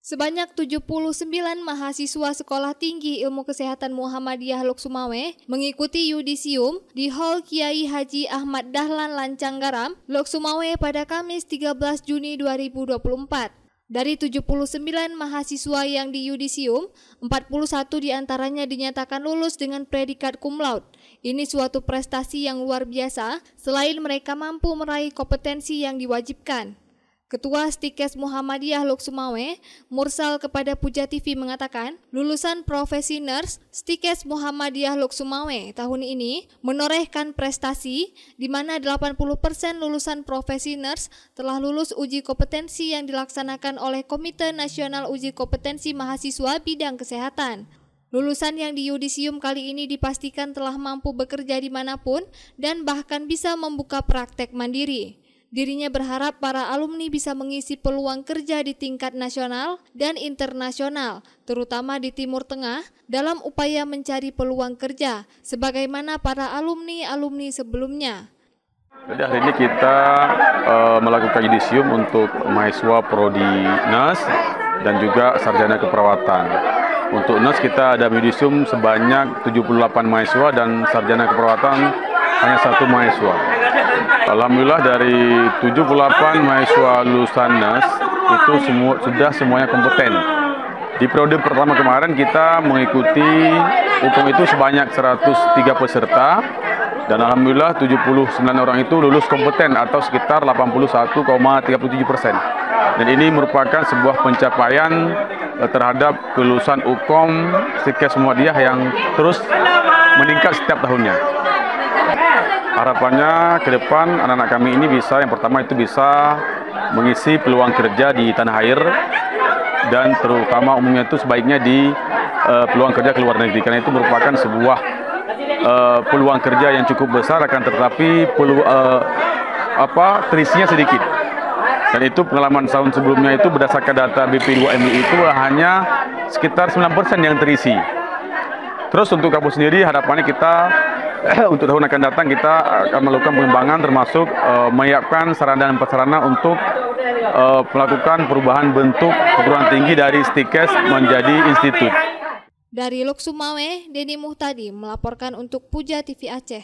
Sebanyak 79 mahasiswa Sekolah Tinggi Ilmu Kesehatan Muhammadiyah Lok Sumawe mengikuti yudisium di Hall Kiai Haji Ahmad Dahlan Lancanggaram, Lok Sumawe pada Kamis 13 Juni 2024. Dari 79 mahasiswa yang diyudisium, 41 diantaranya dinyatakan lulus dengan predikat cum laude. Ini suatu prestasi yang luar biasa selain mereka mampu meraih kompetensi yang diwajibkan. Ketua Stikes Muhammadiyah Lok Sumawe, Mursal kepada Puja TV mengatakan, lulusan profesi nurse Stikes Muhammadiyah Lok Sumawe tahun ini menorehkan prestasi di mana 80% lulusan profesi nurse telah lulus uji kompetensi yang dilaksanakan oleh Komite Nasional Uji Kompetensi Mahasiswa Bidang Kesehatan. Lulusan yang diyudisium kali ini dipastikan telah mampu bekerja dimanapun dan bahkan bisa membuka praktek mandiri. Dirinya berharap para alumni bisa mengisi peluang kerja di tingkat nasional dan internasional, terutama di Timur Tengah, dalam upaya mencari peluang kerja, sebagaimana para alumni-alumni sebelumnya. Jadi hari ini kita melakukan yudisium untuk mahasiswa prodi NAS dan juga sarjana keperawatan. Untuk NAS kita ada yudisium sebanyak 78 mahasiswa dan sarjana keperawatan hanya 1 mahasiswa. Alhamdulillah dari 78 mahasiswa lulusan NAS itu sudah semuanya kompeten. Di periode pertama kemarin kita mengikuti hukum itu sebanyak 103 peserta dan alhamdulillah 79 orang itu lulus kompeten atau sekitar 81,37%. Dan ini merupakan sebuah pencapaian terhadap kelulusan UKOM Stikes Muhammadiyah yang terus meningkat setiap tahunnya. Harapannya ke depan anak-anak kami ini bisa, yang pertama itu bisa mengisi peluang kerja di tanah air dan terutama umumnya itu sebaiknya di peluang kerja ke luar negeri, karena itu merupakan sebuah peluang kerja yang cukup besar, akan tetapi terisinya sedikit. Dan itu pengalaman tahun sebelumnya itu berdasarkan data BP2MI itu hanya sekitar 9% yang terisi. Terus untuk kampus sendiri harapannya kita untuk tahun akan datang kita akan melakukan pengembangan termasuk menyiapkan sarana dan prasarana untuk melakukan perubahan bentuk perguruan tinggi dari Stikes menjadi institut. Dari Lok Sumawe, Denny Muhtadi melaporkan untuk Puja TV Aceh.